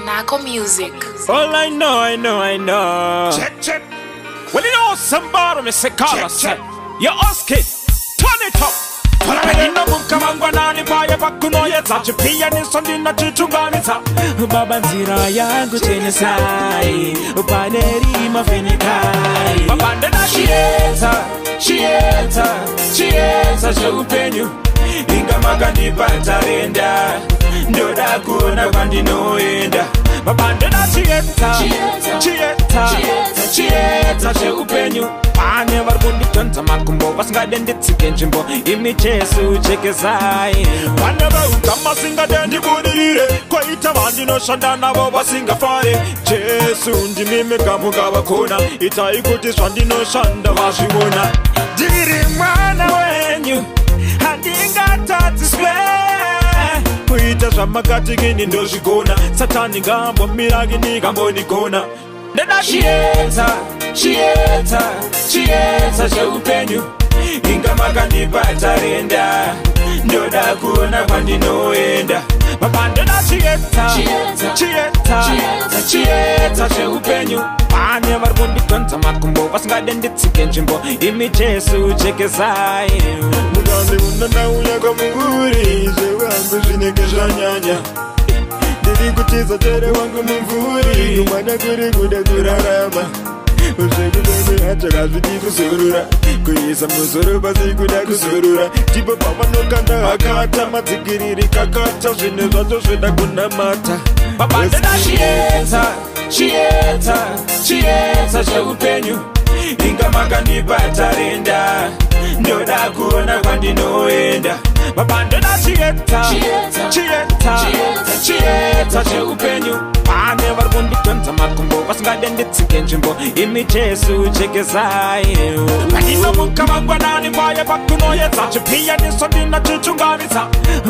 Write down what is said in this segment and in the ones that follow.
Nako Music. All I know. Check. Well, you know somebody me Seh Calaz. You ask it, turn it up. Palapelina buka mangwanani paya pakunoyeza chipia ni sondina chichunganisa babanzira yangu chene sai upaneri mafenikai babande na Chiyedza cheupenyu inga magandi patarenda ndoda kuona kwandinoenda babande na Chiyedza cheupenyu pane vari kunditonza makumbo vasingadenditsike nzvimbo imichesu chekezai vane veugama singadendibudirire koita vandinoshanda navo vasingafare jesu ndimimikamuka vakona itai kuti zvandinoshanda vazviona ndiri mwana wenyu handingatadziswe kuita zvamakatikini ndozvigona satani ngambomiragi ndikambondigona ndeda Chiyedza cheupenyu inga makandipa tarenda ndoda kuona kwandinoenda babande na Chiyedza cheupenyu pane vari kunditonza makumbo vasingadenditsike nzvimbo imichesu chekezai mugande unandauya kwamunguri zvevangu zvinenge zvanyanya ndiri kutiza tere wangu mumvuri kumwana kuri kuda kurarama uzvekudenge hachakazvidi kuzorora kuisa musoro pasi kuda kuzorora tipo pavanokanda hakata madzikiriri kakata zvine zvacho zveda kunamata babande na Chiyedza cheupenyu inga makandipa tarenda ndoda kuona kwandinoenda babande na Chiyedza cheupenyu pane vari kunditonza makumbo vasingadenditsike nzvimbo imichesu chekezai pandinomuka mangwanani paya pakunoyedza chipia nisondina chichunganisa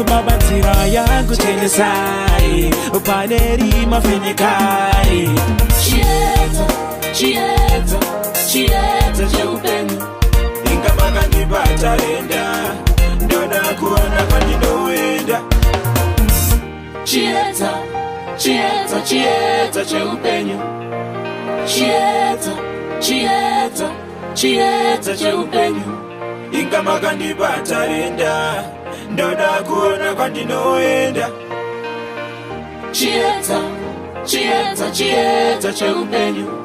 babanzira yangu chenesai paneri mafenikai Chiyedza cheupenyu inga makandipa tarenda ndoda kuona kwandinoenda Chiyedza cheupenyu Chiyedza cheupenyu inga makandipa tarenda ndoda kuona kwandinoenda Chiyedza cheupenyu